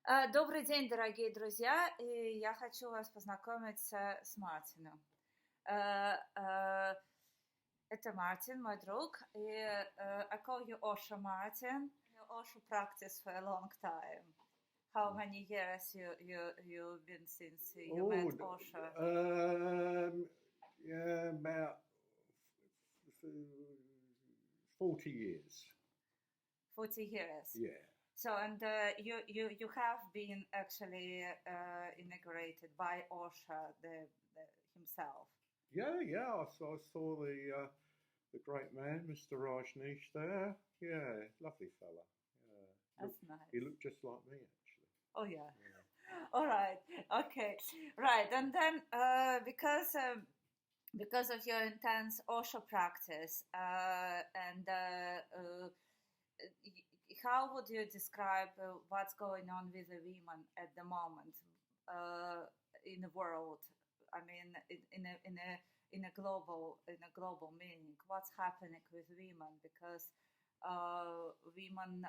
Добрый день, дорогие друзья, и я хочу вас познакомить с Мартином. Это Мартин, мой друг, и I call you Osho Martin. You Osho practice for a long time. How many years you've been since you met Osho? Yeah, about 40 years. 40 years. Yeah. So, and you have been actually inaugurated by Osho himself. Yeah. I saw the great man, Mr. Rajneesh there. Yeah, lovely fella. That's nice. He looked just like me, actually. Oh yeah. All right. Okay. Right. And then because of your intense Osho practice how would you describe what's going on with the women at the moment in the world? I mean, in a global meaning, what's happening with women? Because women,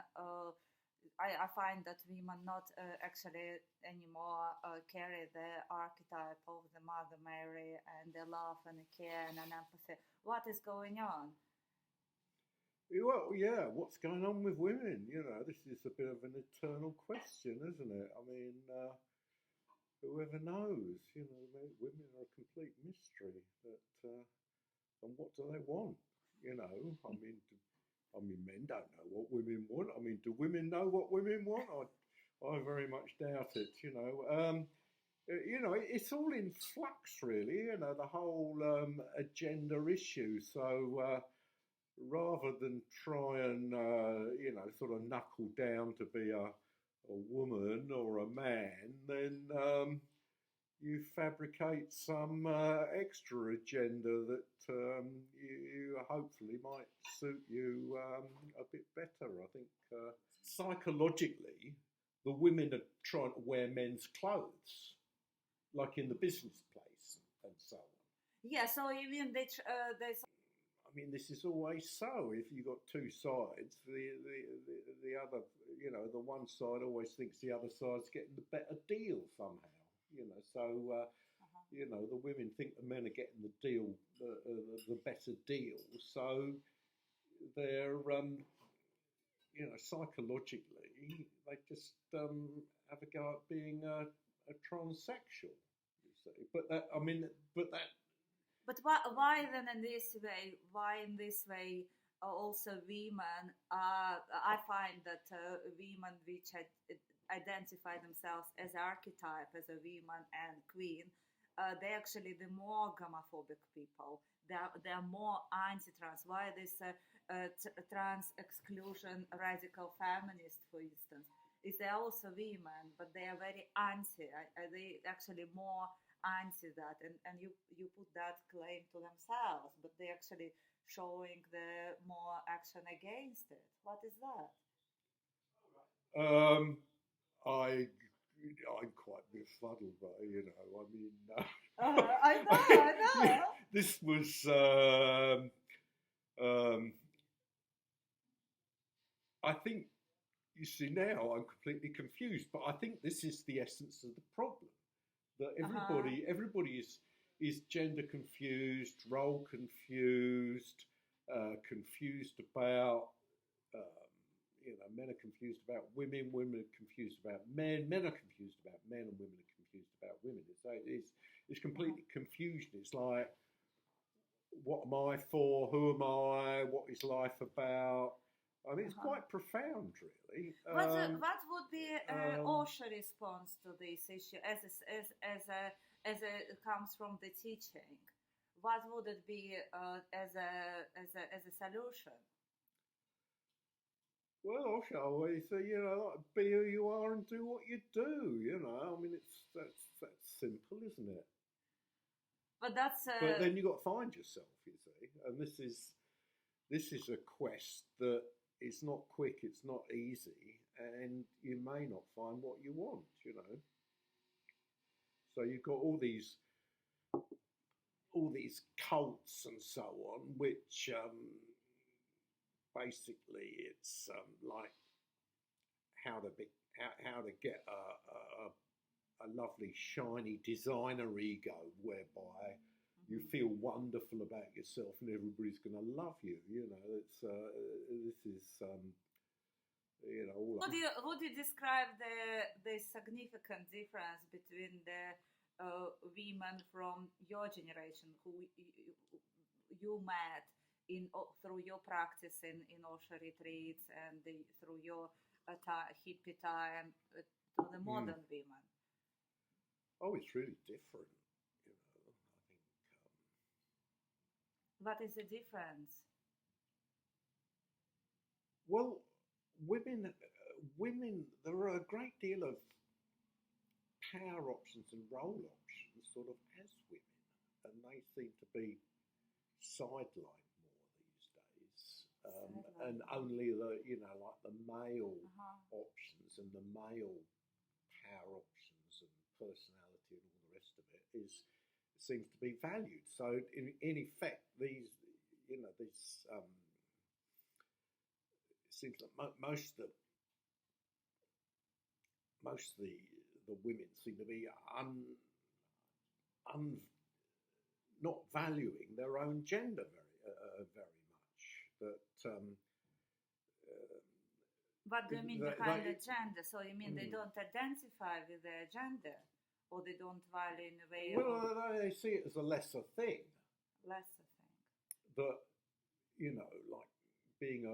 I find that women not actually anymore carry the archetype of the Mother Mary and the love and the care and an empathy. What is going on? Well, yeah, what's going on with women? You know, this is a bit of an eternal question, isn't it? I mean, whoever knows? You know, women are a complete mystery. And what do they want? You know, I mean, men don't know what women want. I mean, do women know what women want? I very much doubt it. You know, it's all in flux, really. You know, the whole agenda issue. So. Rather than try and, sort of knuckle down to be a woman or a man, then you fabricate some extra agenda that you hopefully might suit you a bit better. I think psychologically, the women are trying to wear men's clothes, like in the business place and so on. Yeah, so you mean there's... I mean, this is always so. If you've got two sides, the other, you know, the one side always thinks the other side's getting the better deal somehow. You know, so you know, the women think the men are getting the deal, the better deal. So they're, you know, psychologically, they just have a go at being a transsexual. You see, but that. But why then in this way? Why in this way also women? I find that women which identify themselves as archetype, as a woman and queen, they're actually the more homophobic people. They're more anti-trans. Why this trans exclusion radical feminist, for instance? Is they're also women, but they are very anti. They actually more anti that, and you put that claim to themselves, but they're actually showing the more action against it. What is that? I'm quite befuddled by, you know, I know. This was I think, you see, now I'm completely confused, but I think this is the essence of the problem. That everybody is gender confused, role confused, confused about, you know, men are confused about women, women are confused about men, men are confused about men, and women are confused about women. It's completely confusion. It's like, what am I for? Who am I? What is life about? I mean, it's quite profound, really. What would be Osho response to this issue as it comes from the teaching? What would it be as a solution? Well, Osho always say, you know, like, be who you are and do what you do. You know, I mean, that's simple, isn't it? But that's. But then you got to find yourself, you see, and this is a quest that. It's not quick, it's not easy, and you may not find what you want, you know. So you've got all these cults and so on, which basically it's like how how to get a lovely shiny designer ego whereby you feel wonderful about yourself and everybody's going to love you. You know, it's this is all. Would you describe the significant difference between the women from your generation who you met through your practice in Osho retreats and through your hippie time to the modern women? Oh, it's really different. You know, I think. What is the difference? Well, women. There are a great deal of power options and role options, sort of as women, and they seem to be sidelined more these days, and only the like the male options and the male power options and personality and all the rest of it seems to be valued. So in effect, these it seems that most of the women seem to be not valuing their own gender very much. That what do you mean behind the gender? So you mean they don't identify with their gender, or they don't value in a way? Well, they see it as a lesser thing. Lesser thing. That like being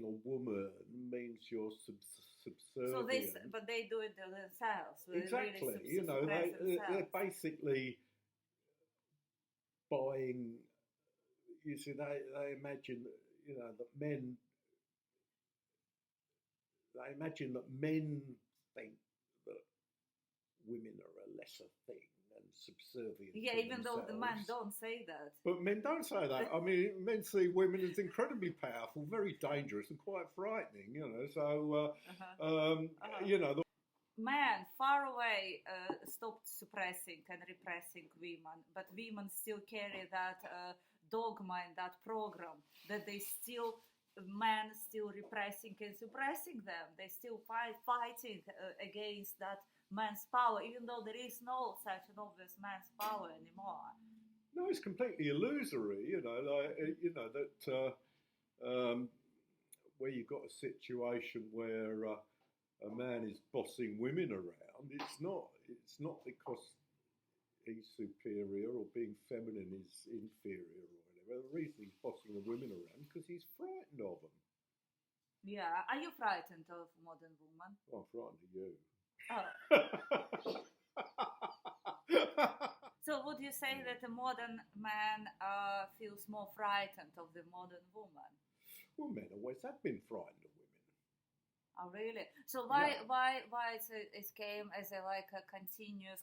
a woman means you're subservient. So but they do it themselves. So exactly. Really they're basically buying. You see, they imagine that men. They imagine that men think that women are a lesser thing and subservient. Yeah, to even themselves. though the men don't say that. But men don't say that. I mean, men see women as incredibly powerful, very dangerous, and quite frightening. So Men far away stopped suppressing and repressing women, but women still carry that dogma and that program that men still repressing and suppressing them. They still fighting against that man's power, even though there is no such an obvious man's power anymore. No, it's completely illusory. That where you've got a situation where a man is bossing women around. It's not because he's superior or being feminine is inferior or whatever. The reason he's bossing the women around is because he's frightened of them. Yeah. Are you frightened of modern women? Oh, I'm frightened of you. Oh. So would you say that the modern man feels more frightened of the modern woman? Well, men always have been frightened of women. Oh, really? So why it came as a continuous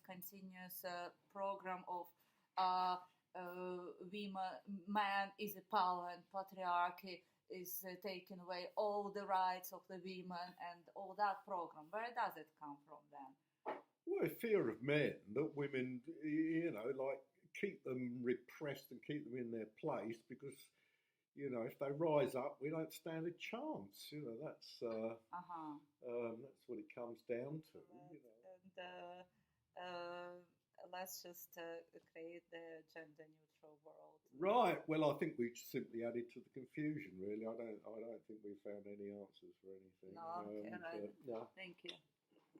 program of women, man is a power and patriarchy is taking away all the rights of the women and all that program. Where does it come from then? Well, a fear of men that women, keep them repressed and keep them in their place because. If they rise up, we don't stand a chance. That's what it comes down to. And let's just create the gender-neutral world. Right. Well, I think we simply added to the confusion. Really, I don't think we found any answers for anything. No, okay, right. No. Thank you.